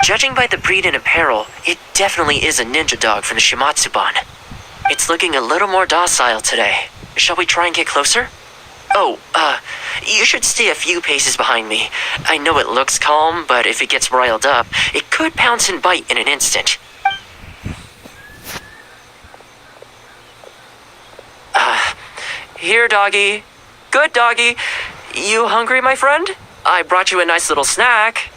Judging by the breed and apparel, it definitely is a ninja dog from the Shimatsuban. It's looking a little more docile today. Shall we try and get closer? Oh, you should stay a few paces behind me. I know it looks calm, but if it gets riled up, it could pounce and bite in an instant. Here, doggy. Good doggy. You hungry, my friend? I brought you a nice little snack.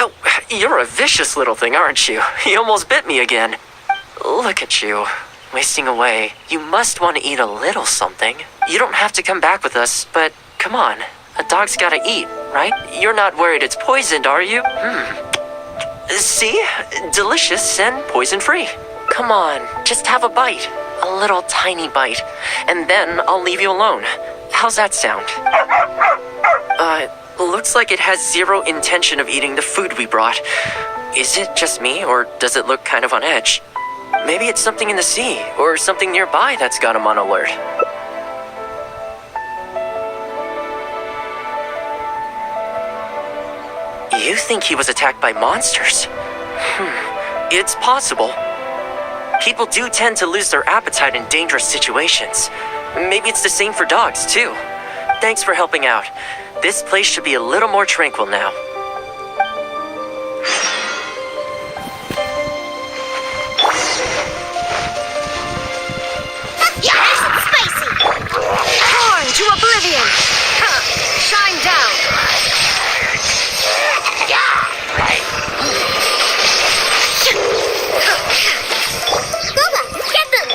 Oh, you're a vicious little thing, aren't you? You almost bit me again. Look at you, wasting away. You must want to eat a little something. You don't have to come back with us, but come on. A dog's gotta eat, right? You're not worried it's poisoned, are you? See? Delicious and poison-free. Come on, just have a bite. A little tiny bite. And then I'll leave you alone. How's that sound? Looks like it has zero intention of eating the food we brought. Is it just me, or does it look kind of on edge? Maybe it's something in the sea, or something nearby that's got him on alert. You think he was attacked by monsters? It's possible. People do tend to lose their appetite in dangerous situations. Maybe it's the same for dogs, too. Thanks for helping out. This place should be a little more tranquil now. Nice and spicy! Torn to oblivion! Shine down! Thoma, get them!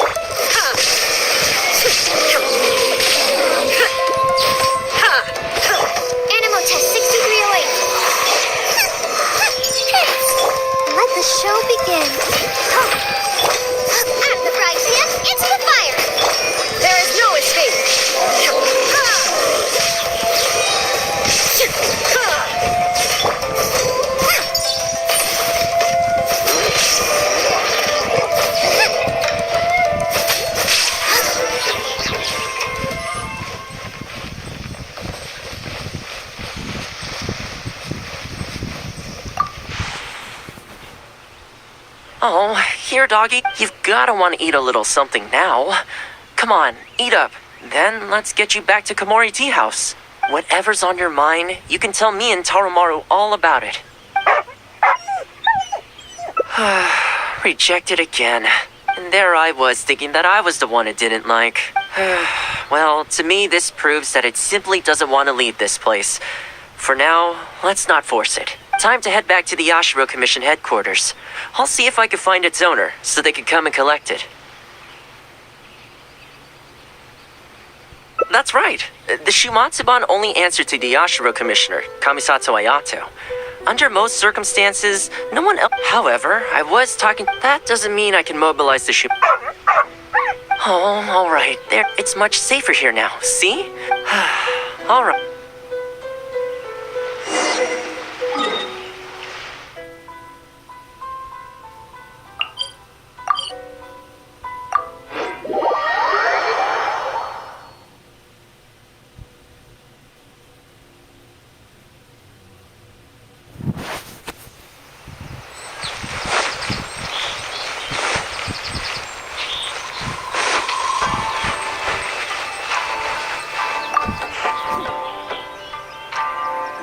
Animal test 6308. Let the show begin. At the Phrygia, into the fire! There is no escape! Oh, here, doggy. You've gotta want to eat a little something now. Come on, eat up. Then let's get you back to Komori Tea House. Whatever's on your mind, you can tell me and Tarumaru all about it. Rejected again. And there I was thinking that I was the one it didn't like. Well, to me, this proves that it simply doesn't want to leave this place. For now, let's not force it. Time to head back to the Yashiro Commission headquarters. I'll see if I can find its owner, so they can come and collect it. That's right. The Shumatsuban only answer to the Yashiro Commissioner, Kamisato Ayato. Under most circumstances, no one else... However, I was talking... That doesn't mean I can mobilize the Oh, alright. There, it's much safer here now, see? Alright.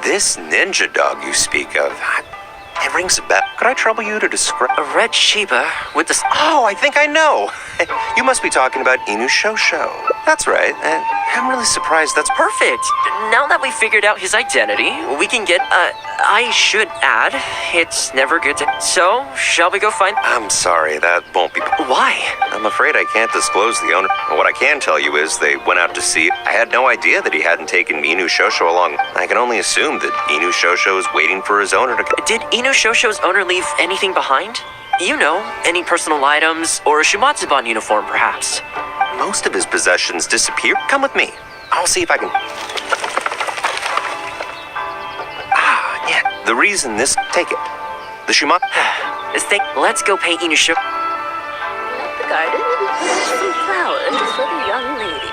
This ninja dog you speak of, it rings a bell. Could I trouble you to describe... A red Shiba with the... Oh, I think I know. You must be talking about Inu Shosho. That's right. I'm really surprised that's... Perfect. Now that we figured out his identity, we can get, I should add, it's never good to... So, shall we go find... I'm sorry, that won't be... Why? I'm afraid I can't disclose the owner. What I can tell you is they went out to see... I had no idea that he hadn't taken Inu Shosho along. I can only assume that Inu Shosho is waiting for his owner to... Did Inu Shosho's owner leave anything behind? You know, any personal items, or a Shumatsuban uniform, perhaps. Most of his possessions disappeared. Come with me. I'll see if I can... Ah, yeah. The reason this... Take it. The Shumat... Let's go pay Inu Shosho... The garden with some flowers for the young lady.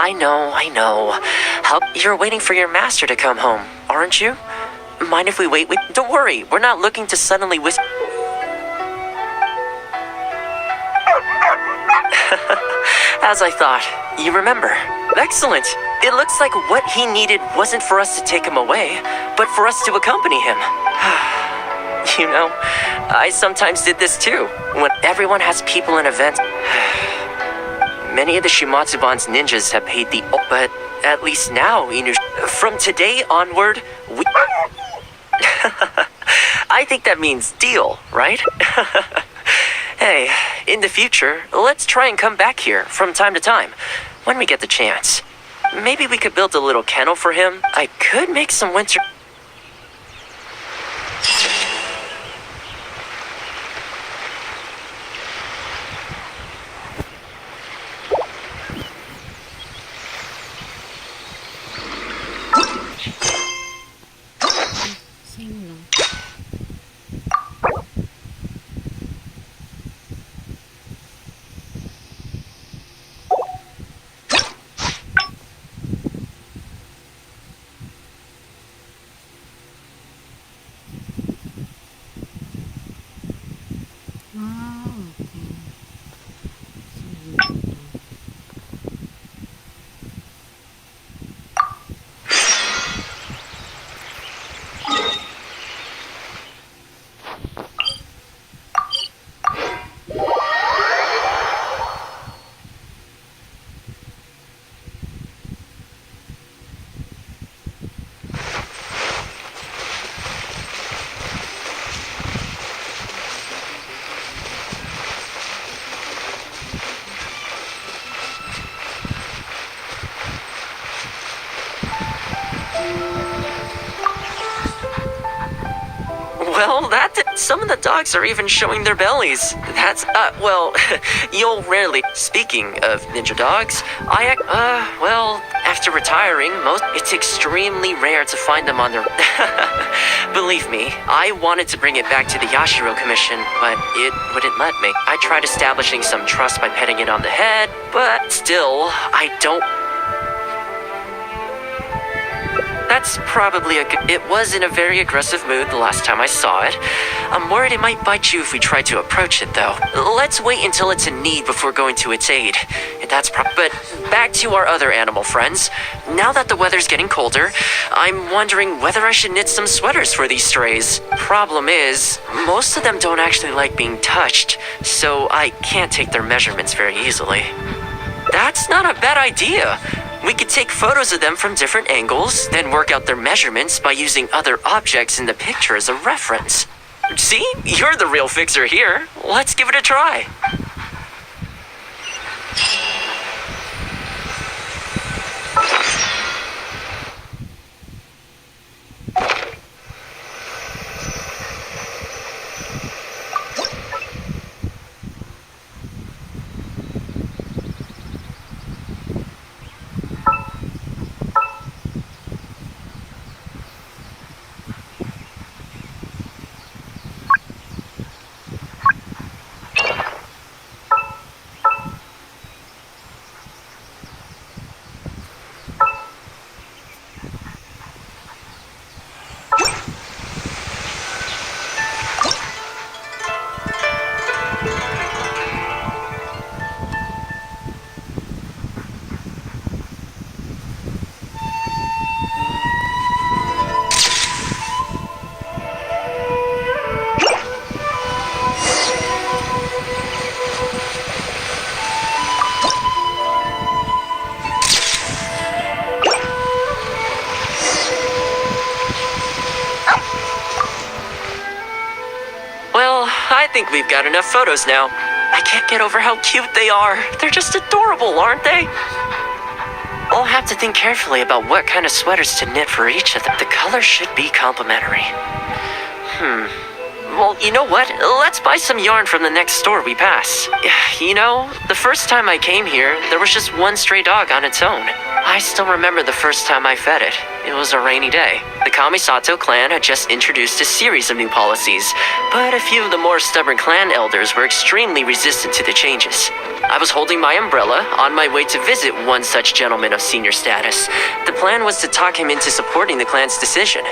I know. You're waiting for your master to come home, aren't you? Mind if we wait? Don't worry, we're not looking to suddenly As I thought, you remember. Excellent. It looks like what he needed wasn't for us to take him away, but for us to accompany him. You know, I sometimes did this too. When everyone has people and events. Many of the Shimatsuban's ninjas have paid the... But at least now, Inu... From today onward, we... I think that means deal, right? Hey, in the future, let's try and come back here from time to time, when we get the chance. Maybe we could build a little kennel for him. I could make some winter... 생로. 아, 오케이. Well, some of the dogs are even showing their bellies. That's, well, you'll rarely... Speaking of ninja dogs, well, after retiring, it's extremely rare to find them on their... Believe me, I wanted to bring it back to the Yashiro Commission, but it wouldn't let me. I tried establishing some trust by petting it on the head, but still, I don't... That's probably It was in a very aggressive mood the last time I saw it. I'm worried it might bite you if we try to approach it, though. Let's wait until it's in need before going to its aid. But back to our other animal friends. Now that the weather's getting colder, I'm wondering whether I should knit some sweaters for these strays. Problem is, most of them don't actually like being touched, so I can't take their measurements very easily. That's not a bad idea. We could take photos of them from different angles, then work out their measurements by using other objects in the picture as a reference. See? You're the real fixer here. Let's give it a try. I think we've got enough photos now. I can't get over how cute they are. They're just adorable, aren't they? I'll have to think carefully about what kind of sweaters to knit for each of them. The color should be complementary. Well, you know what? Let's buy some yarn from the next store we pass. You know, the first time I came here, there was just one stray dog on its own. I still remember the first time I fed it. It was a rainy day. The Kamisato clan had just introduced a series of new policies, but a few of the more stubborn clan elders were extremely resistant to the changes. I was holding my umbrella on my way to visit one such gentleman of senior status. The plan was to talk him into supporting the clan's decision.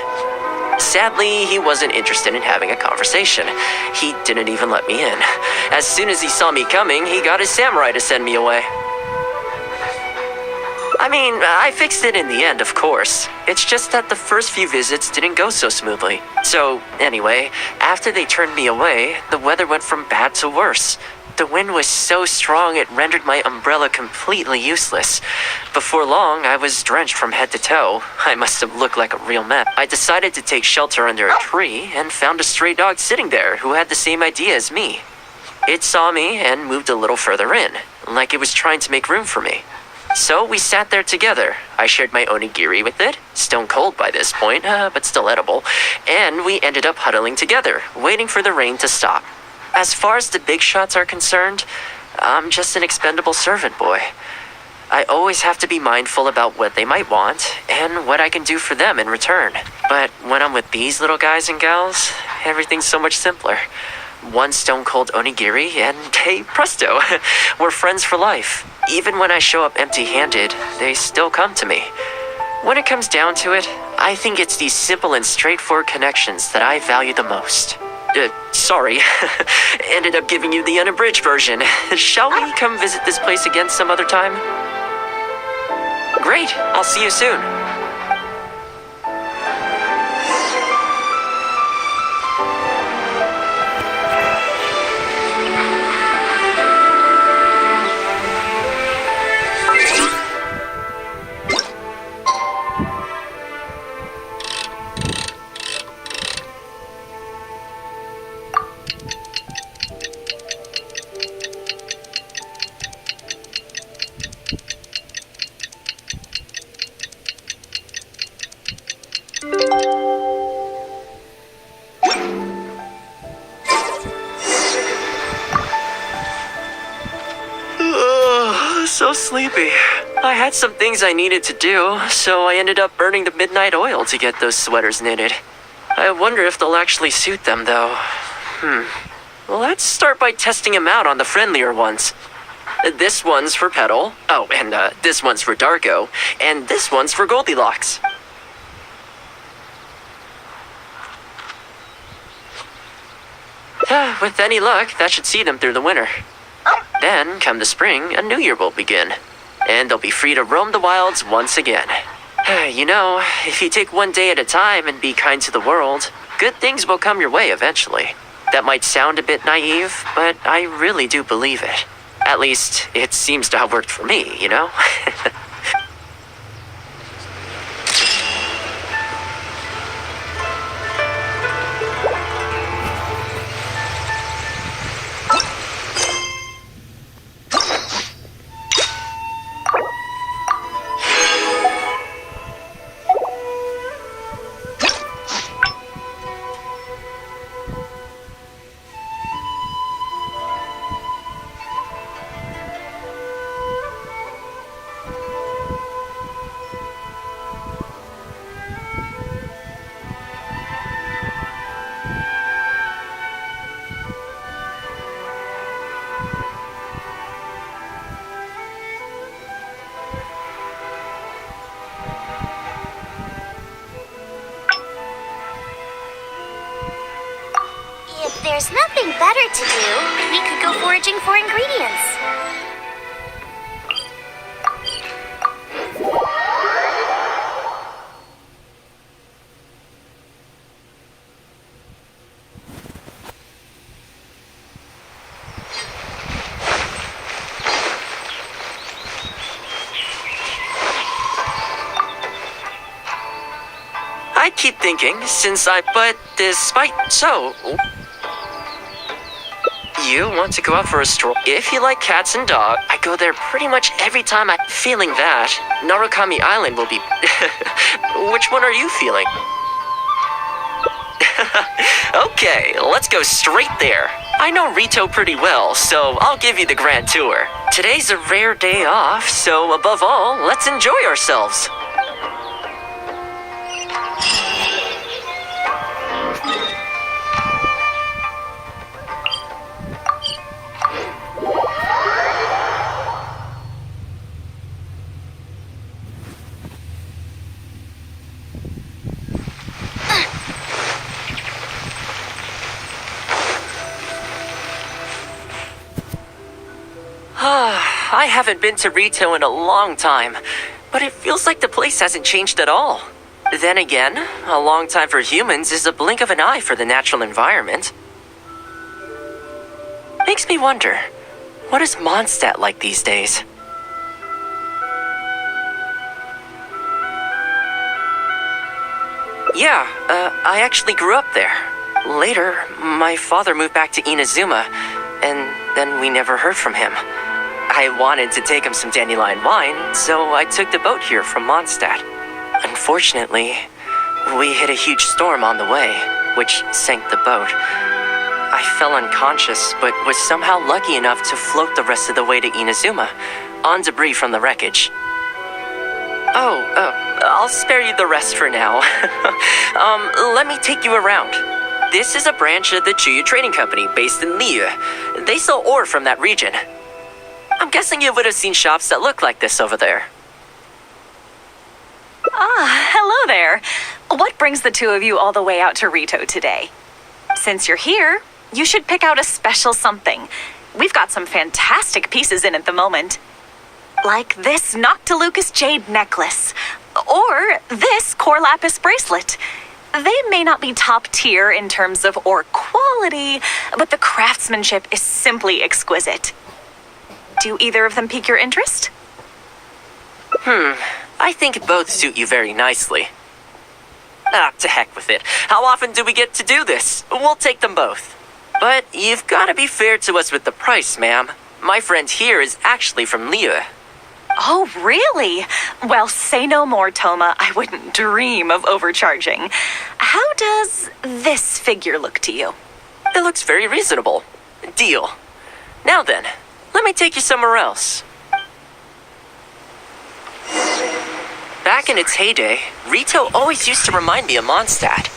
Sadly, he wasn't interested in having a conversation. He didn't even let me in. As soon as he saw me coming, he got his samurai to send me away. I mean, I fixed it in the end, of course. It's just that the first few visits didn't go so smoothly. So, anyway, after they turned me away, the weather went from bad to worse. The wind was so strong it rendered my umbrella completely useless. Before long, I was drenched from head to toe. I must have looked like a real mess. I decided to take shelter under a tree and found a stray dog sitting there who had the same idea as me. It saw me and moved a little further in, like it was trying to make room for me. So we sat there together. I shared my onigiri with it, stone cold by this point, but still edible, and we ended up huddling together, waiting for the rain to stop. As far as the big shots are concerned, I'm just an expendable servant boy. I always have to be mindful about what they might want and what I can do for them in return. But when I'm with these little guys and gals, everything's so much simpler. One stone-cold onigiri and hey, presto, we're friends for life. Even when I show up empty-handed, they still come to me. When it comes down to it, I think it's these simple and straightforward connections that I value the most. Sorry. Ended up giving you the unabridged version. Shall we come visit this place again some other time? Great. I'll see you soon. So sleepy. I had some things I needed to do, so I ended up burning the midnight oil to get those sweaters knitted. I wonder if they'll actually suit them, though. Let's start by testing them out on the friendlier ones. This one's for Petal. Oh, and this one's for Darko. And this one's for Goldilocks. With any luck, that should see them through the winter. Then, come the spring, a new year will begin. And they'll be free to roam the wilds once again. You know, if you take one day at a time and be kind to the world, good things will come your way eventually. That might sound a bit naive, but I really do believe it. At least, it seems to have worked for me, you know? If there's nothing better to do, we could go foraging for ingredients. I keep thinking, but despite so... You want to go out for a stroll? If you like cats and dogs, I go there pretty much every time I'm feeling that. Narukami Island will be... Which one are you feeling? Okay, let's go straight there. I know Rito pretty well, so I'll give you the grand tour. Today's a rare day off, so above all, let's enjoy ourselves. I haven't been to Rito in a long time, but it feels like the place hasn't changed at all. Then again, a long time for humans is a blink of an eye for the natural environment. Makes me wonder, what is Mondstadt like these days? Yeah, I actually grew up there. Later, my father moved back to Inazuma, and then we never heard from him. I wanted to take him some dandelion wine, so I took the boat here from Mondstadt. Unfortunately, we hit a huge storm on the way, which sank the boat. I fell unconscious, but was somehow lucky enough to float the rest of the way to Inazuma, on debris from the wreckage. I'll spare you the rest for now. Let me take you around. This is a branch of the Chuyu Trading Company based in Liu. They sell ore from that region. I'm guessing you would have seen shops that look like this over there. Ah, hello there. What brings the two of you all the way out to Rito today? Since you're here, you should pick out a special something. We've got some fantastic pieces in at the moment. Like this Noctilucus jade necklace, or this core lapis bracelet. They may not be top tier in terms of ore quality, but the craftsmanship is simply exquisite. Do either of them pique your interest? I think both suit you very nicely. To heck with it. How often do we get to do this? We'll take them both. But you've got to be fair to us with the price, ma'am. My friend here is actually from Liu. Oh, really? Well, say no more, Thoma. I wouldn't dream of overcharging. How does this figure look to you? It looks very reasonable. Deal. Now then, let me take you somewhere else. Back in its heyday, Rito always used to remind me of Mondstadt.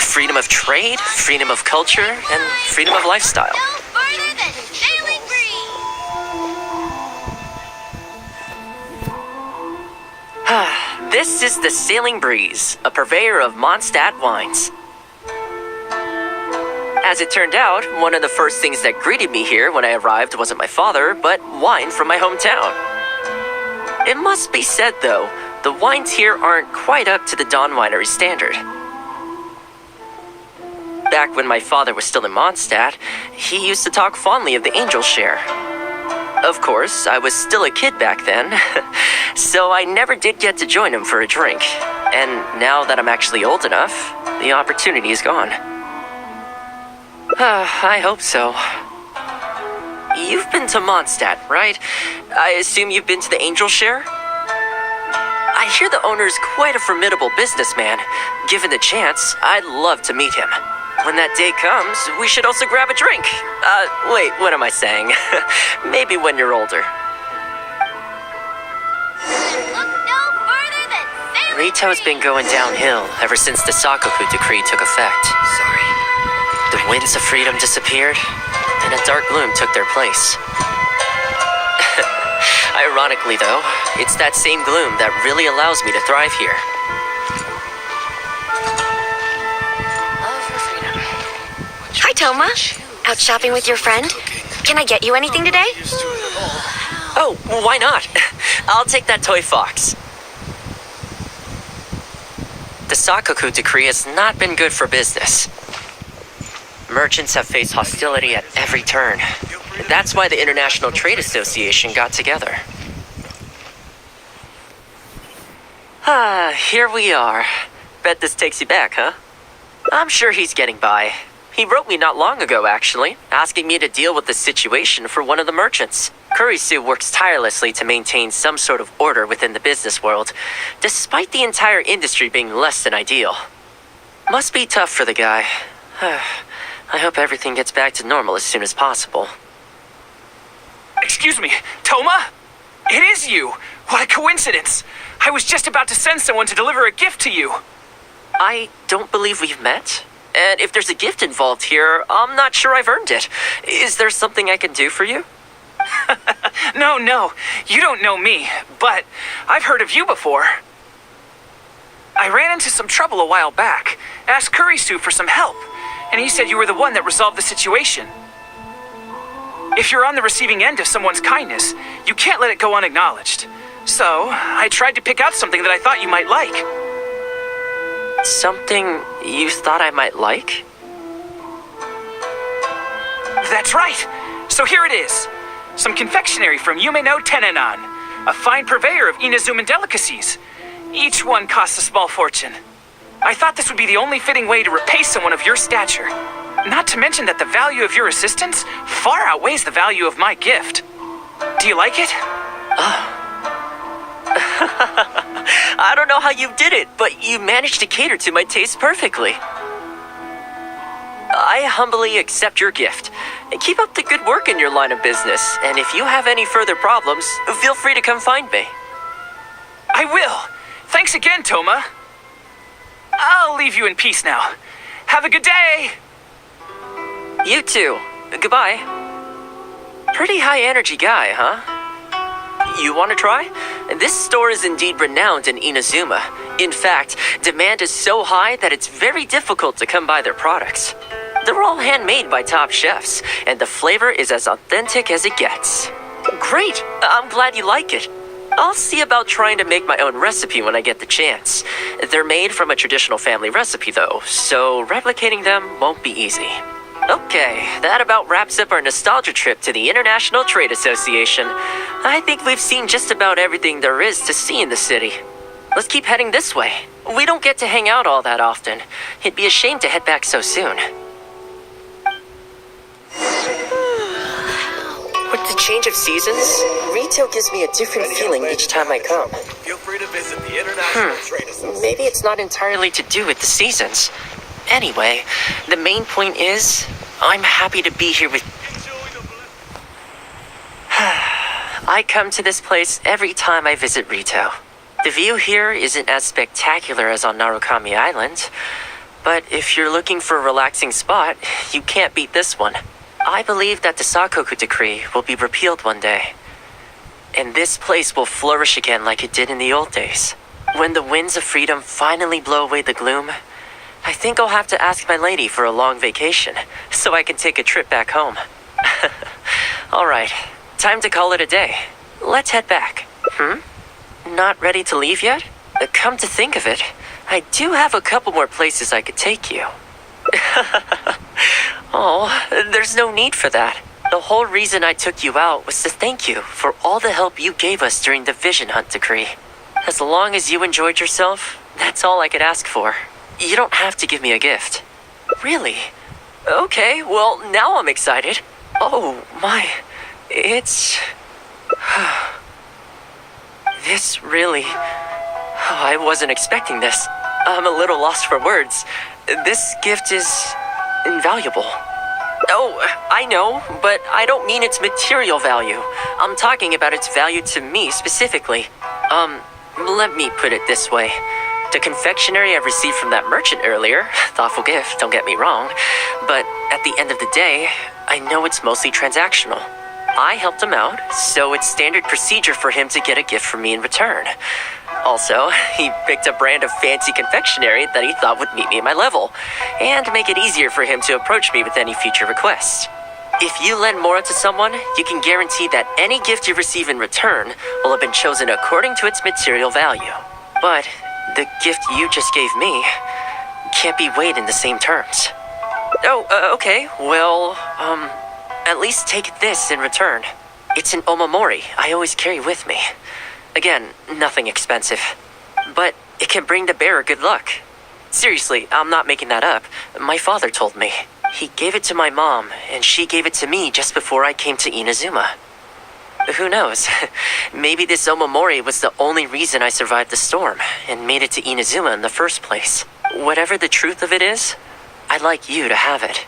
Freedom of trade, freedom of culture, and freedom of lifestyle. No further than Sailing Breeze! This is the Sailing Breeze, a purveyor of Mondstadt wines. As it turned out, one of the first things that greeted me here when I arrived wasn't my father, but wine from my hometown. It must be said, though, the wines here aren't quite up to the Dawn Winery standard. Back when my father was still in Mondstadt, he used to talk fondly of the Angel Share. Of course, I was still a kid back then, so I never did get to join him for a drink. And now that I'm actually old enough, the opportunity is gone. I hope so. You've been to Mondstadt, right? I assume you've been to the Angel Share? I hear the owner's quite a formidable businessman. Given the chance, I'd love to meet him. When that day comes, we should also grab a drink. Wait, what am I saying? Maybe when you're older. Look no further than Sailing Rito's been going downhill ever since the Sakoku decree took effect. Sorry. The winds of freedom disappeared, and a dark gloom took their place. Ironically, though, it's that same gloom that really allows me to thrive here. Hi, Thoma. Out shopping with your friend? Can I get you anything today? Oh, why not? I'll take that toy fox. The Sakoku decree has not been good for business. Merchants have faced hostility at every turn. That's why the International Trade Association got together. Here we are. Bet this takes you back, huh? I'm sure he's getting by. He wrote me not long ago, actually, asking me to deal with the situation for one of the merchants. Kurisu works tirelessly to maintain some sort of order within the business world, despite the entire industry being less than ideal. Must be tough for the guy. I hope everything gets back to normal as soon as possible. Excuse me, Thoma? It is you! What a coincidence! I was just about to send someone to deliver a gift to you. I don't believe we've met. And if there's a gift involved here, I'm not sure I've earned it. Is there something I can do for you? No, you don't know me, but I've heard of you before. I ran into some trouble a while back, asked Kurisu for some help, and he said you were the one that resolved the situation. If you're on the receiving end of someone's kindness, you can't let it go unacknowledged. So, I tried to pick out something that I thought you might like. Something you thought I might like? That's right! So here it is. Some confectionery from Yumeno Tenenan, a fine purveyor of Inazuman delicacies. Each one costs a small fortune. I thought this would be the only fitting way to repay someone of your stature. Not to mention that the value of your assistance far outweighs the value of my gift. Do you like it? I don't know how you did it, but you managed to cater to my taste perfectly. I humbly accept your gift. Keep up the good work in your line of business, and if you have any further problems, feel free to come find me. I will. Thanks again, Thoma. I'll leave you in peace now. Have a good day! You too. Goodbye. Pretty high energy guy, huh? You want to try? This store is indeed renowned in Inazuma. In fact, demand is so high that it's very difficult to come by their products. They're all handmade by top chefs, and the flavor is as authentic as it gets. Great! I'm glad you like it. I'll see about trying to make my own recipe when I get the chance. They're made from a traditional family recipe though, so replicating them won't be easy. Okay, that about wraps up our nostalgia trip to the International Trade Association. I think we've seen just about everything there is to see in the city. Let's keep heading this way. We don't get to hang out all that often. It'd be a shame to head back so soon. With the change of seasons, retail gives me a different feeling each time I come. Feel free to visit the International Trade Association. Maybe it's not entirely to do with the seasons. Anyway, the main point is, I'm happy to be here with... I come to this place every time I visit Rito. The view here isn't as spectacular as on Narukami Island, but if you're looking for a relaxing spot, you can't beat this one. I believe that the Sakoku decree will be repealed one day, and this place will flourish again like it did in the old days. When the winds of freedom finally blow away the gloom, I think I'll have to ask my lady for a long vacation, so I can take a trip back home. Alright, time to call it a day. Let's head back. Not ready to leave yet? Come to think of it, I do have a couple more places I could take you. Oh, there's no need for that. The whole reason I took you out was to thank you for all the help you gave us during the Vision Hunt decree. As long as you enjoyed yourself, that's all I could ask for. You don't have to give me a gift. Really? Okay, well, now I'm excited. Oh, my. It's... This really... I wasn't expecting this. I'm a little lost for words. This gift is... invaluable. Oh, I know, but I don't mean its material value. I'm talking about its value to me specifically. Let me put it this way. The confectionery I received from that merchant earlier, thoughtful gift, don't get me wrong, but at the end of the day, I know it's mostly transactional. I helped him out, so it's standard procedure for him to get a gift from me in return. Also, he picked a brand of fancy confectionery that he thought would meet me at my level, and make it easier for him to approach me with any future requests. If you lend more to someone, you can guarantee that any gift you receive in return will have been chosen according to its material value. But the gift you just gave me can't be weighed in the same terms. Oh, okay, well, at least take this in return. It's an omamori I always carry with me. Again, nothing expensive. But it can bring the bearer good luck. Seriously, I'm not making that up. My father told me. He gave it to my mom, and she gave it to me just before I came to Inazuma. Who knows? Maybe this omamori was the only reason I survived the storm, and made it to Inazuma in the first place. whatever the truth of it is, I'd like you to have it.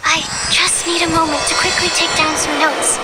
I just need a moment to quickly take down some notes.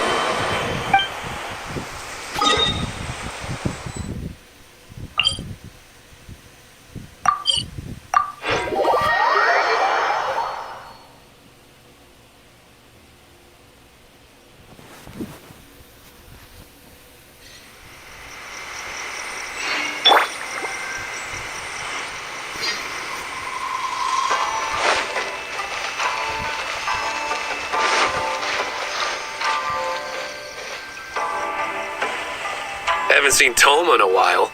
Haven't seen Thoma in a while.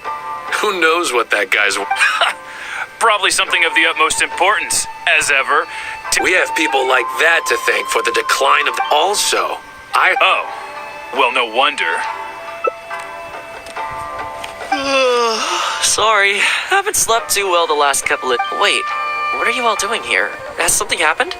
Who knows what that guy's... Probably something of the utmost importance, as ever. We have people like that to thank for the decline of... Also, Oh, well, no wonder. Sorry, haven't slept too well the last couple of... Wait, what are you all doing here? Has something happened?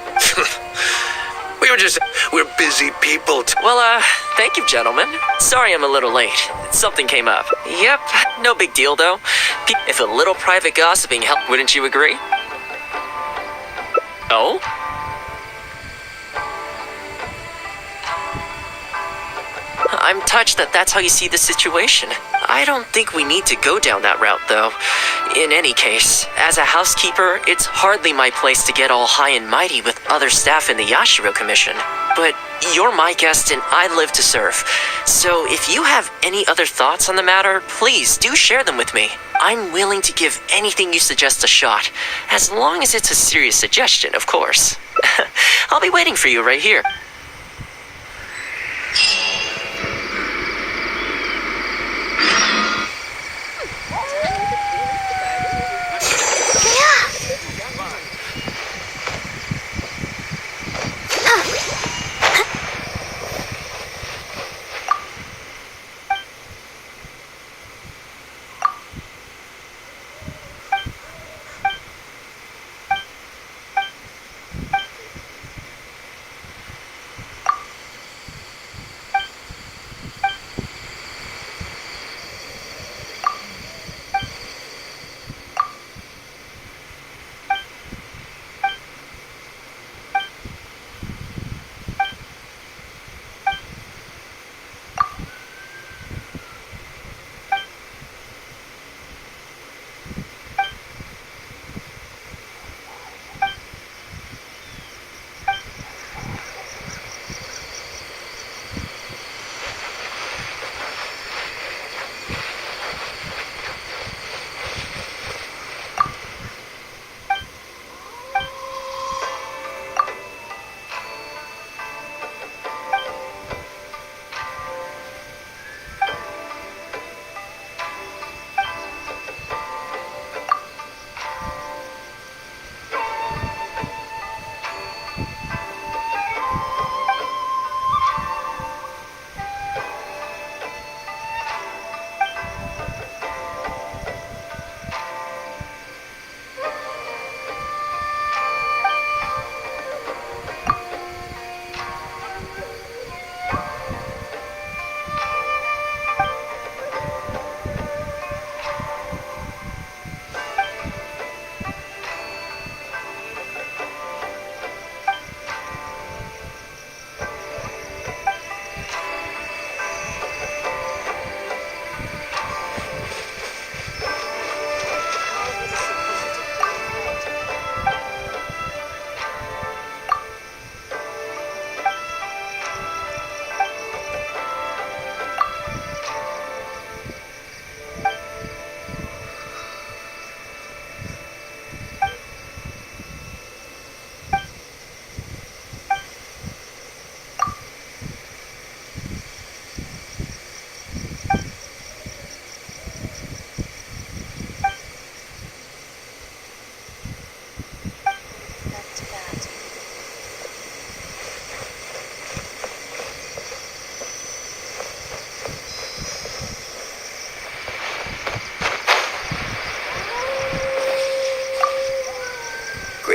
We're busy people. Well, thank you, gentlemen. Sorry I'm a little late. Something came up. Yep, no big deal, though. If a little private gossiping helped, wouldn't you agree? Oh? I'm touched that that's how you see the situation. I don't think we need to go down that route, though. In any case, as a housekeeper, it's hardly my place to get all high and mighty with other staff in the Yashiro Commission. But you're my guest and I live to serve. So if you have any other thoughts on the matter, please do share them with me. I'm willing to give anything you suggest a shot, as long as it's a serious suggestion, of course. I'll be waiting for you right here.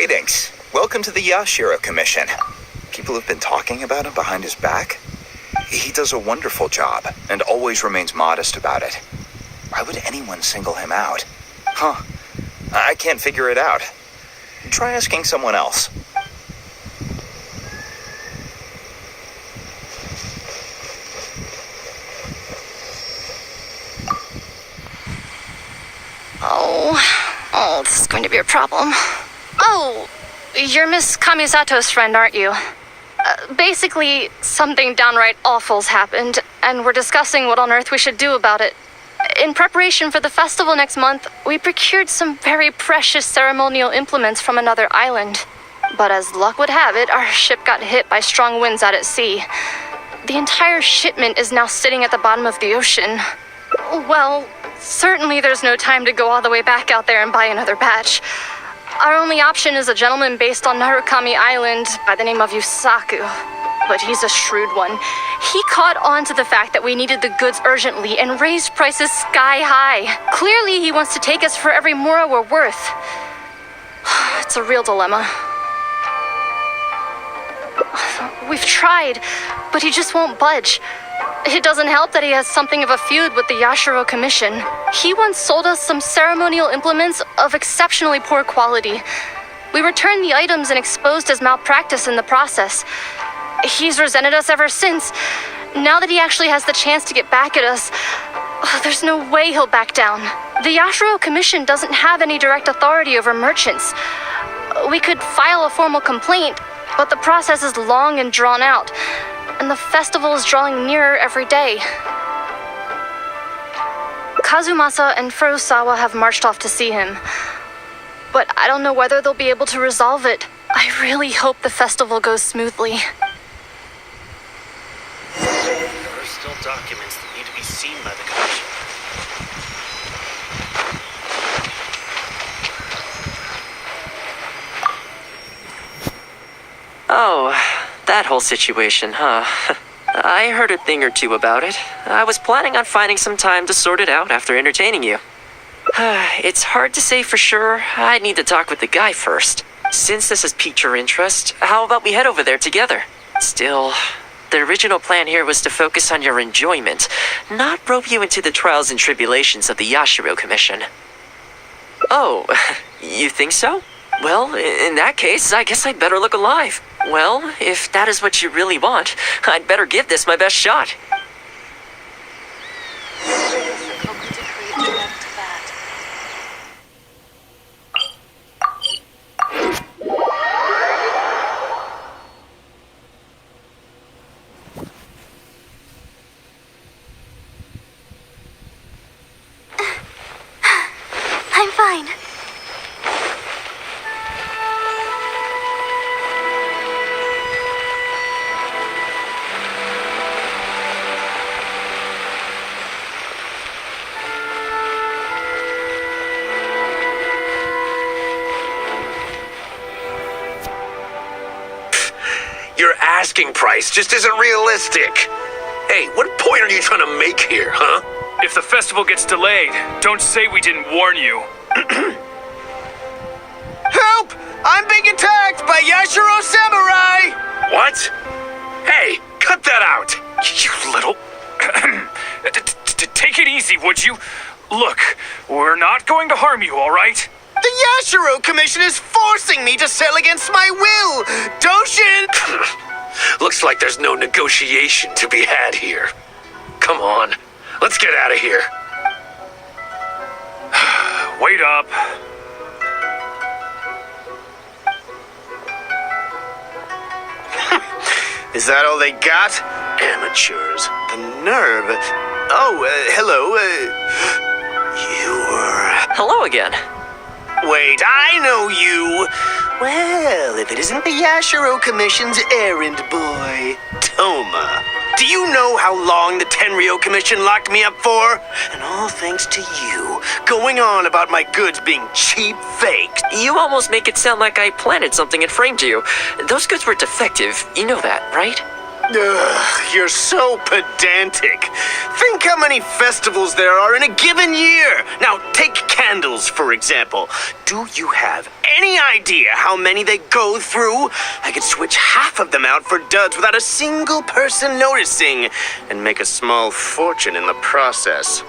Greetings. Welcome to the Yashiro Commission. People have been talking about him behind his back. He does a wonderful job and always remains modest about it. Why would anyone single him out? Huh. I can't figure it out. Try asking someone else. Oh, this is going to be a problem. Oh, you're Miss Kamisato's friend, aren't you? Basically, something downright awful's happened, and we're discussing what on earth we should do about it. In preparation for the festival next month, we procured some very precious ceremonial implements from another island. But as luck would have it, our ship got hit by strong winds out at sea. The entire shipment is now sitting at the bottom of the ocean. Well, certainly there's no time to go all the way back out there and buy another batch. Our only option is a gentleman based on Narukami Island by the name of Yusaku. But he's a shrewd one. He caught on to the fact that we needed the goods urgently and raised prices sky high. Clearly he wants to take us for every mora we're worth. It's a real dilemma. We've tried, but he just won't budge. It doesn't help that he has something of a feud with the Yashiro Commission. He once sold us some ceremonial implements of exceptionally poor quality. We returned the items and exposed his malpractice in the process. He's resented us ever since. Now that he actually has the chance to get back at us, there's no way he'll back down. The Yashiro Commission doesn't have any direct authority over merchants. We could file a formal complaint, but the process is long and drawn out, and the festival is drawing nearer every day. Kazumasa and Furusawa have marched off to see him, but I don't know whether they'll be able to resolve it. I really hope the festival goes smoothly. There are still documents that need to be seen by the Commission. Oh, that whole situation, huh? I heard a thing or two about it. I was planning on finding some time to sort it out after entertaining you. It's hard to say for sure. I'd need to talk with the guy first. Since this has piqued your interest, how about we head over there together? Still, the original plan here was to focus on your enjoyment, not rope you into the trials and tribulations of the Yashiro Commission. Oh, you think so? Well, in that case, I guess I'd better look alive. Well, if that is what you really want, I'd better give this my best shot. I'm fine. Your asking price just isn't realistic. Hey, what point are you trying to make here, huh? If the festival gets delayed, don't say we didn't warn you. Help! I'm being attacked by Yashiro Samurai! What? Hey, cut that out! You little... Take it easy, would you? Look, we're not going to harm you, all right? The Yashiro Commission is forcing me to sell against my will! Doshin! Looks like there's no negotiation to be had here. Come on, let's get out of here. Wait up. Is that all they got? Amateurs. The nerve. Oh, hello. Hello again. Wait, I know you. Well, if it isn't the Yashiro Commission's errand boy, Thoma. Do you know how long the Tenryo Commission locked me up for? And all thanks to you, going on about my goods being cheap faked. You almost make it sound like I planted something and framed you. Those goods were defective. You know that, right? Ugh, you're so pedantic. Think how many festivals there are in a given year. Now, take candles, for example. Do you have any idea how many they go through? I could switch half of them out for duds without a single person noticing, and make a small fortune in the process.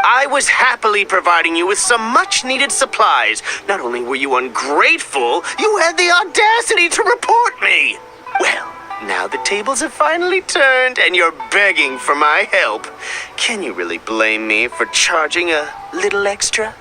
I was happily providing you with some much-needed supplies. Not only were you ungrateful, you had the audacity to report me. Well, now the tables have finally turned and you're begging for my help. Can you really blame me for charging a little extra?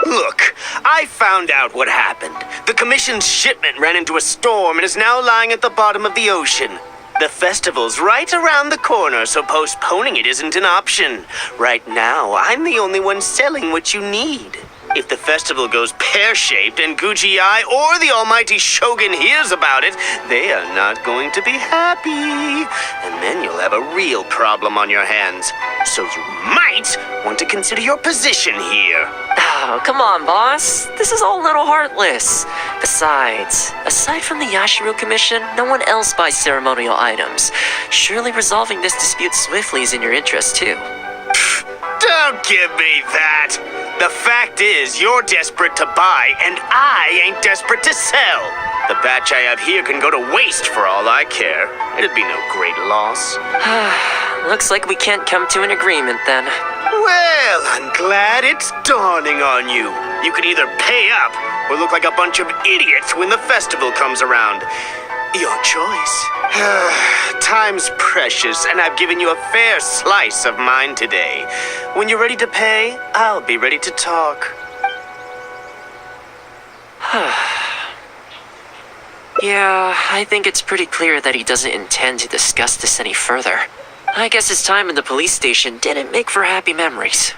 Look, I found out what happened. The commission's shipment ran into a storm and is now lying at the bottom of the ocean. The festival's right around the corner, so postponing it isn't an option. Right now, I'm the only one selling what you need. If the festival goes pear-shaped and Guji-ai or the almighty Shogun hears about it, they are not going to be happy. And then you'll have a real problem on your hands. So you might want to consider your position here. Oh, come on, boss. This is all a little heartless. Besides, aside from the Yashiro Commission, no one else buys ceremonial items. Surely resolving this dispute swiftly is in your interest, too. Don't give me that. The fact is, you're desperate to buy, and I ain't desperate to sell. The batch I have here can go to waste for all I care. It'd be no great loss. Looks like we can't come to an agreement, then. Well, I'm glad it's dawning on you. You can either pay up or look like a bunch of idiots when the festival comes around. Your choice. Time's precious, and I've given you a fair slice of mine today. When you're ready to pay, I'll be ready to talk. Yeah, I think it's pretty clear that he doesn't intend to discuss this any further. I guess his time in the police station didn't make for happy memories.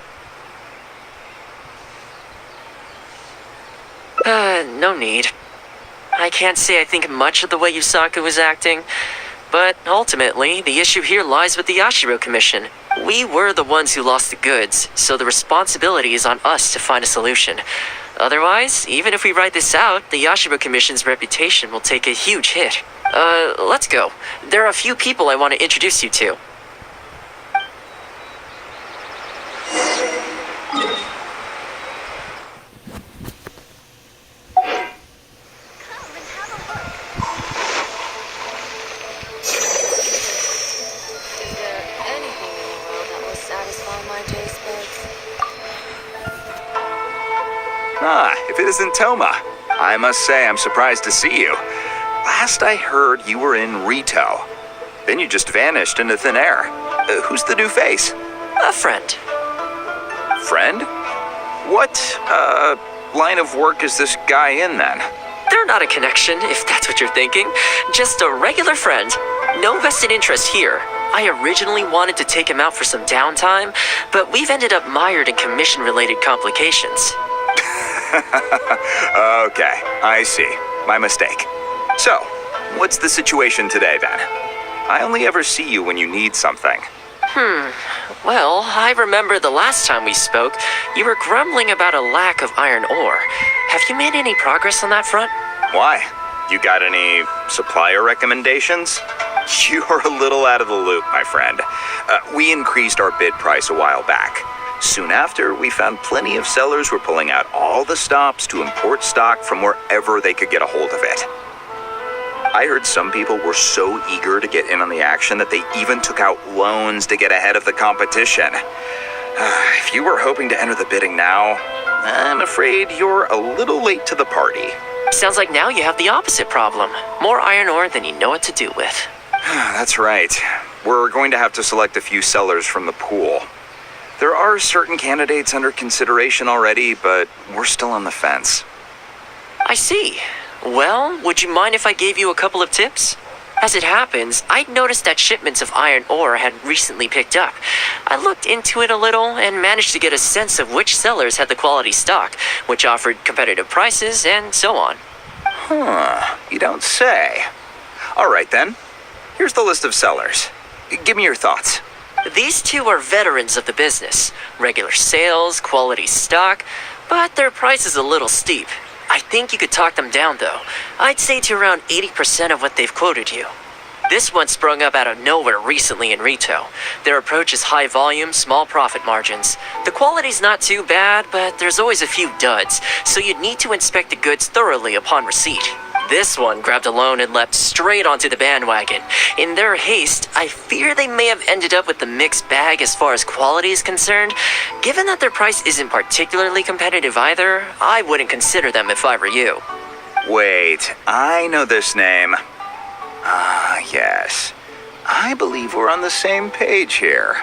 No need. I can't say I think much of the way Yusaku was acting, but ultimately, the issue here lies with the Yashiro Commission. We were the ones who lost the goods, so the responsibility is on us to find a solution. Otherwise, even if we write this out, the Yashiro Commission's reputation will take a huge hit. Let's go. There are a few people I want to introduce you to. If it isn't Thoma. I must say I'm surprised to see you. Last I heard, you were in Rito. Then you just vanished into thin air. Who's the new face? A friend. Friend? What, line of work is this guy in then? They're not a connection, if that's what you're thinking. Just a regular friend. No vested interest here. I originally wanted to take him out for some downtime, but we've ended up mired in commission-related complications. Okay, I see. My mistake. So, what's the situation today then? I only ever see you when you need something. Well, I remember the last time we spoke, you were grumbling about a lack of iron ore. Have you made any progress on that front? Why? You got any supplier recommendations? You're a little out of the loop, my friend. We increased our bid price a while back. Soon after, we found plenty of sellers were pulling out all the stops to import stock from wherever they could get a hold of it. I heard some people were so eager to get in on the action that they even took out loans to get ahead of the competition. If you were hoping to enter the bidding now, I'm afraid you're a little late to the party. Sounds like now you have the opposite problem. More iron ore than you know what to do with. That's right. We're going to have to select a few sellers from the pool. There are certain candidates under consideration already, but we're still on the fence. I see. Well, would you mind if I gave you a couple of tips? As it happens, I'd noticed that shipments of iron ore had recently picked up. I looked into it a little and managed to get a sense of which sellers had the quality stock, which offered competitive prices, and so on. You don't say. All right then. Here's the list of sellers. Give me your thoughts. These two are veterans of the business. Regular sales, quality stock, but their price is a little steep. I think you could talk them down though. I'd say to around 80% of what they've quoted you. This one sprung up out of nowhere recently in Rito. Their approach is high volume, small profit margins. The quality's not too bad, but there's always a few duds, so you'd need to inspect the goods thoroughly upon receipt. This one grabbed a loan and leapt straight onto the bandwagon. In their haste, I fear they may have ended up with the mixed bag as far as quality is concerned. Given that their price isn't particularly competitive either, I wouldn't consider them if I were you. Wait, I know this name. Yes. I believe we're on the same page here.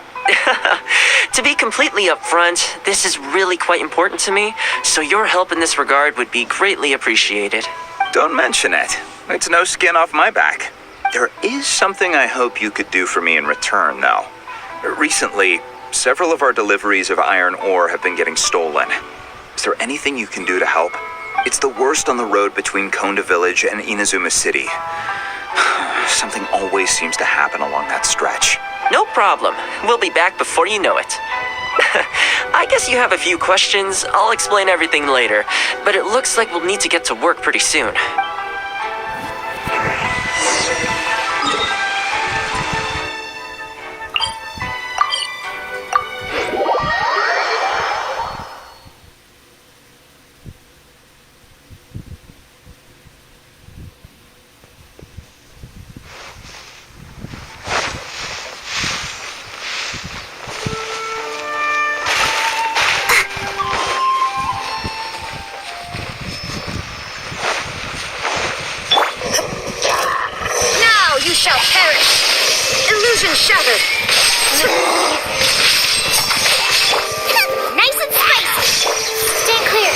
To be completely upfront, this is really quite important to me, so your help in this regard would be greatly appreciated. Don't mention it. It's no skin off my back. There is something I hope you could do for me in return, though. Recently, several of our deliveries of iron ore have been getting stolen. Is there anything you can do to help? It's the worst on the road between Konda Village and Inazuma City. Something always seems to happen along that stretch. No problem. We'll be back before you know it. I guess you have a few questions. I'll explain everything later, but it looks like we'll need to get to work pretty soon. Shall perish. Illusion shattered. Nice and spicy. Stand clear.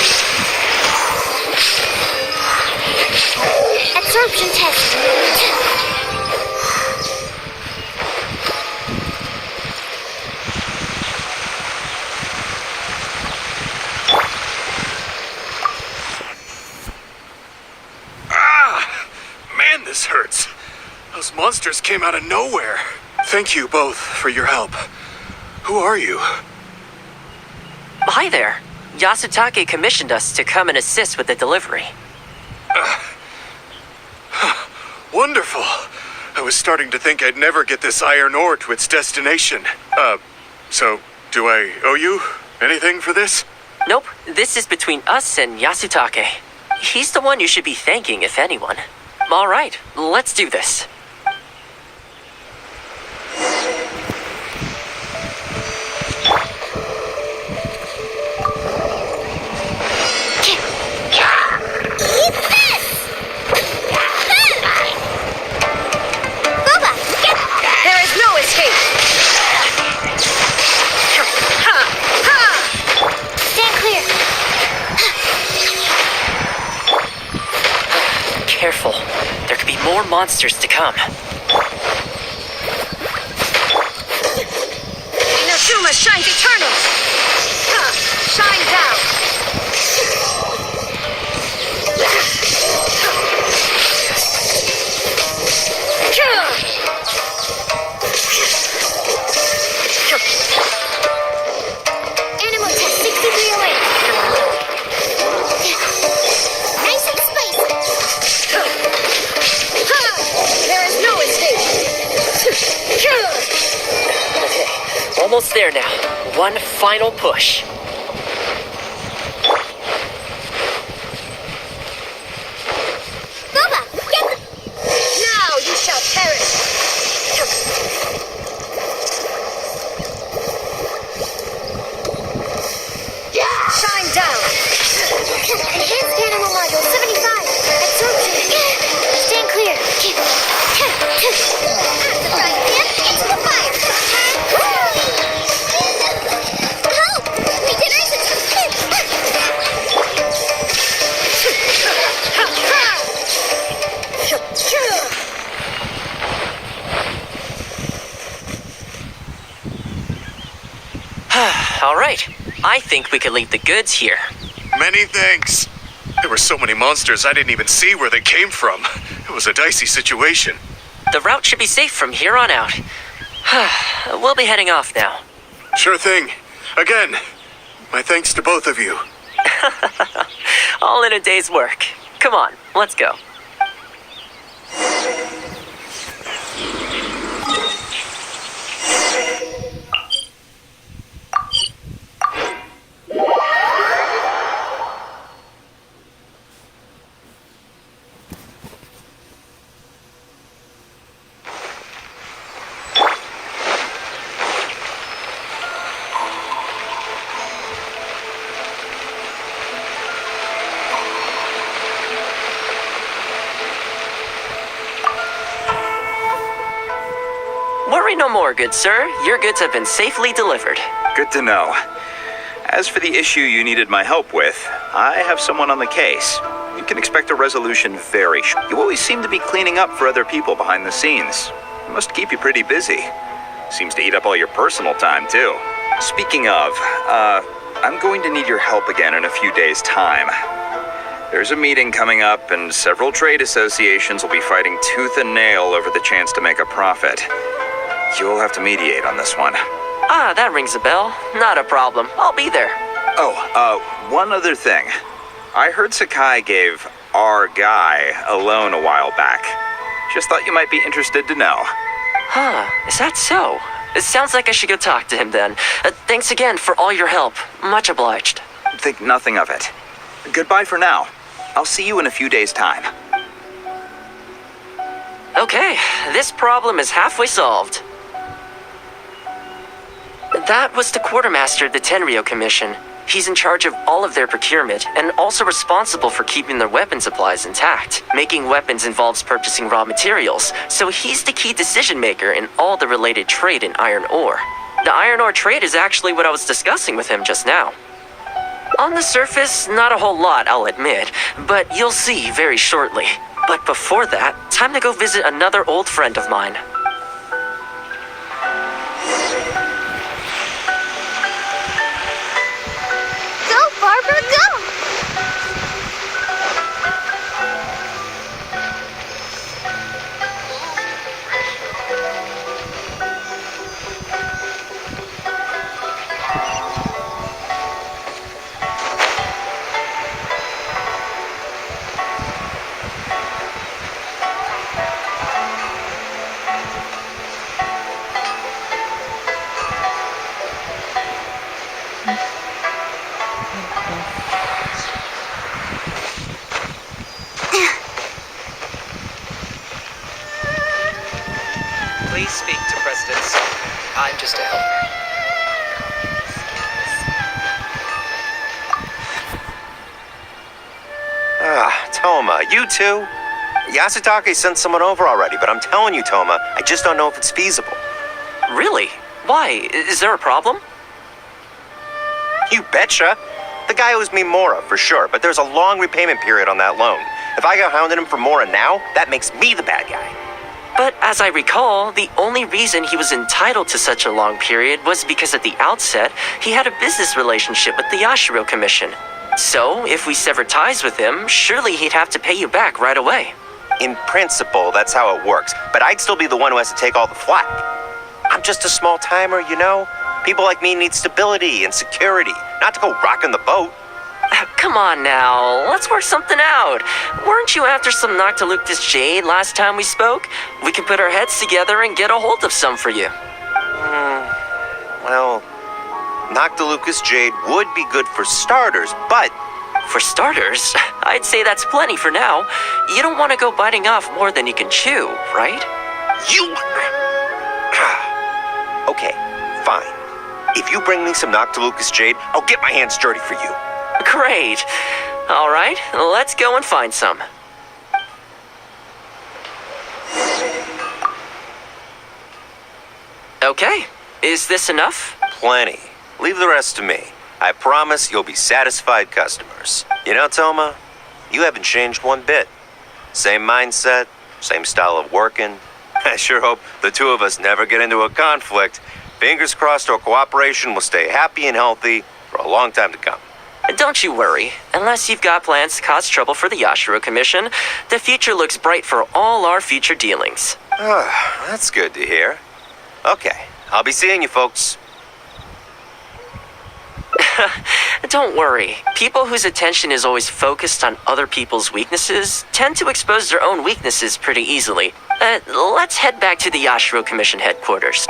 Absorption test. Man, this hurts. Those monsters came out of nowhere. Thank you both for your help. Who are you? Hi there. Yasutake commissioned us to come and assist with the delivery. Wonderful. I was starting to think I'd never get this iron ore to its destination. So do I owe you anything for this? Nope. This is between us and Yasutake. He's the one you should be thanking, if anyone. All right, let's do this. Careful. There could be more monsters to come. Inazuma shines eternal. Shine down. Animal test 6308. Nice and spicy. There is no escape. Okay, almost there now. One final push. Boba, get the... Now you shall perish. Shine down. Enhanced animal module 75. Absorption. Stand clear. Into the fire. Help! We did All right. I think we could leave the goods here. Many thanks. There were so many monsters I didn't even see where they came from. It was a dicey situation. The route should be safe from here on out. We'll be heading off now. Sure thing. Again, my thanks to both of you. All in a day's work. Come on, let's go. Worry no more, good sir. Your goods have been safely delivered. Good to know. As for the issue you needed my help with, I have someone on the case. You can expect a resolution very short. You always seem to be cleaning up for other people behind the scenes. It must keep you pretty busy. Seems to eat up all your personal time, too. Speaking of, I'm going to need your help again in a few days' time. There's a meeting coming up, and several trade associations will be fighting tooth and nail over the chance to make a profit. You'll have to mediate on this one. Ah, that rings a bell. Not a problem. I'll be there. Oh, one other thing. I heard Sakai gave our guy a loan a while back. Just thought you might be interested to know. Huh, is that so? It sounds like I should go talk to him then. Thanks again for all your help. Much obliged. Think nothing of it. Goodbye for now. I'll see you in a few days' time. Okay, this problem is halfway solved. That was the quartermaster of the Tenryo Commission. He's in charge of all of their procurement and also responsible for keeping their weapon supplies intact. Making weapons involves purchasing raw materials, so he's the key decision maker in all the related trade in iron ore. The iron ore trade is actually what I was discussing with him just now. On the surface, not a whole lot, I'll admit, but you'll see very shortly. But before that, time to go visit another old friend of mine. Go, Barbara, go! Please speak to President. I'm just a helper. Thoma, you too? Yasutake sent someone over already, but I'm telling you, Thoma, I just don't know if it's feasible. Really? Why? Is there a problem? You betcha. The guy owes me Mora, for sure, but there's a long repayment period on that loan. If I go hounding him for Mora now, that makes me the bad guy. But as I recall, the only reason he was entitled to such a long period was because at the outset, he had a business relationship with the Yashiro Commission. So, if we sever ties with him, surely he'd have to pay you back right away. In principle, that's how it works, but I'd still be the one who has to take all the flack. I'm just a small timer, you know? People like me need stability and security, not to go rocking the boat. Come on now, let's work something out. Weren't you after some Noctiluctus Jade last time we spoke? We can put our heads together and get a hold of some for you. Well, Noctilucus Jade would be good for starters, but... For starters, I'd say that's plenty for now. You don't want to go biting off more than you can chew, right? You... Okay, fine. If you bring me some Noctilucus Jade, I'll get my hands dirty for you. Great. All right, let's go and find some. Okay, is this enough? Plenty. Leave the rest to me. I promise you'll be satisfied customers. You know, Thoma, you haven't changed one bit. Same mindset, same style of working. I sure hope the two of us never get into a conflict. Fingers crossed our cooperation will stay happy and healthy for a long time to come. Don't you worry. Unless you've got plans to cause trouble for the Yashiro Commission, the future looks bright for all our future dealings. That's good to hear. Okay, I'll be seeing you folks. Don't worry. People whose attention is always focused on other people's weaknesses tend to expose their own weaknesses pretty easily. Let's head back to the Yashiro Commission headquarters.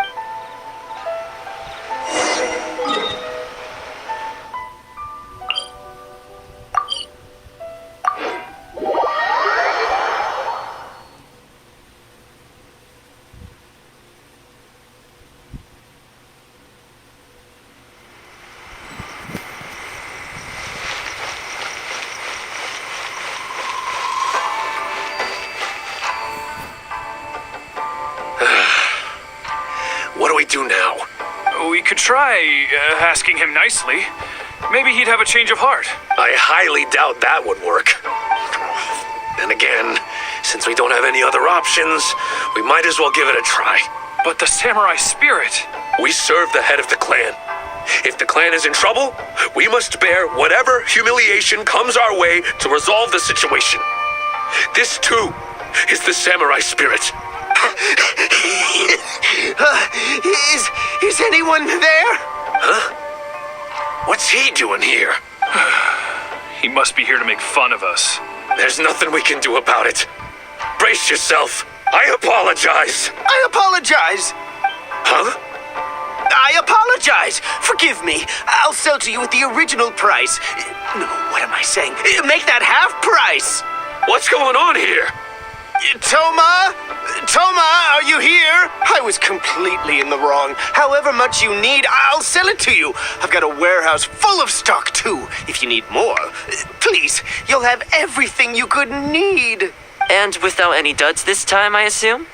What do we do now? We could try asking him nicely. Maybe he'd have a change of heart. I highly doubt that would work. Then again, since we don't have any other options, we might as well give it a try. But the samurai spirit. We serve the head of the clan. If the clan is in trouble, we must bear whatever humiliation comes our way to resolve the situation. This, too, is the samurai spirit. Is anyone there? Huh? What's he doing here? He must be here to make fun of us. There's nothing we can do about it. Brace yourself. I apologize. I apologize. Huh? I apologize. Forgive me. I'll sell to you at the original price. No, what am I saying? Make that half price. What's going on here? Thoma? Thoma, are you here? I was completely in the wrong. However much you need, I'll sell it to you. I've got a warehouse full of stock, too. If you need more, please, you'll have everything you could need. And without any duds this time, I assume?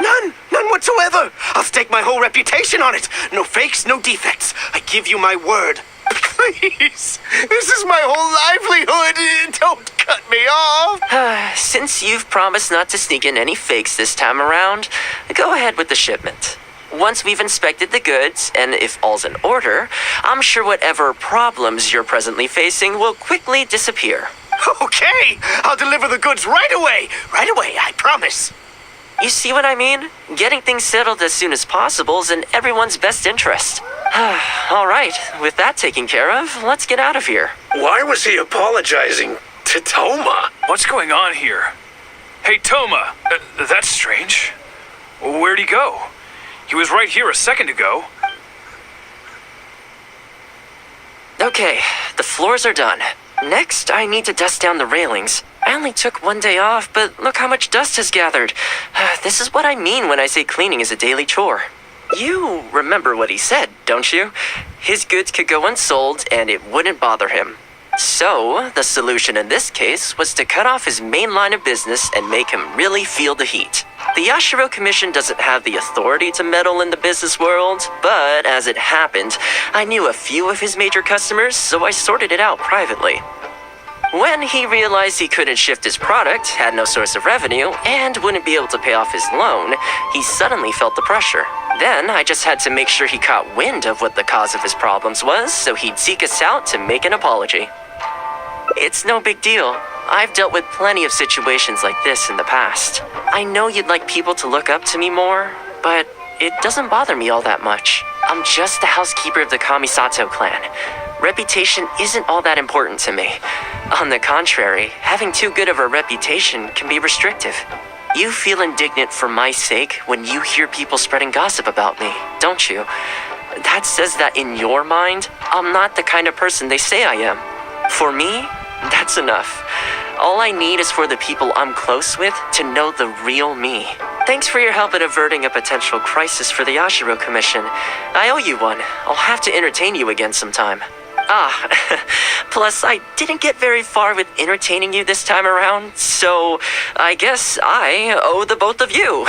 None whatsoever. I'll stake my whole reputation on it. No fakes, no defects. I give you my word. Please, this is my whole livelihood. Don't cut me off. Since you've promised not to sneak in any fakes this time around, go ahead with the shipment. Once we've inspected the goods, and if all's in order, I'm sure whatever problems you're presently facing will quickly disappear. Okay, I'll deliver the goods right away. Right away, I promise. You see what I mean? Getting things settled as soon as possible is in everyone's best interest. All right, with that taken care of, let's get out of here. Why was he apologizing to Thoma? What's going on here? Hey, Thoma, that's strange. Where'd he go? He was right here a second ago. Okay, the floors are done. Next, I need to dust down the railings. I only took one day off, but look how much dust has gathered. This is what I mean when I say cleaning is a daily chore. You remember what he said, don't you? His goods could go unsold and it wouldn't bother him. So, the solution in this case was to cut off his main line of business and make him really feel the heat. The Yashiro Commission doesn't have the authority to meddle in the business world, but as it happened, I knew a few of his major customers, so I sorted it out privately. When he realized he couldn't shift his product, had no source of revenue, and wouldn't be able to pay off his loan, he suddenly felt the pressure. Then I just had to make sure he caught wind of what the cause of his problems was, so he'd seek us out to make an apology. It's no big deal. I've dealt with plenty of situations like this in the past. I know you'd like people to look up to me more, but it doesn't bother me all that much. I'm just the housekeeper of the Kamisato clan. Reputation isn't all that important to me. On the contrary, having too good of a reputation can be restrictive. You feel indignant for my sake when you hear people spreading gossip about me, don't you? That says that in your mind, I'm not the kind of person they say I am. For me, that's enough. All I need is for the people I'm close with to know the real me. Thanks for your help in averting a potential crisis for the Yashiro Commission. I owe you one. I'll have to entertain you again sometime. Plus I didn't get very far with entertaining you this time around, so I guess I owe the both of you.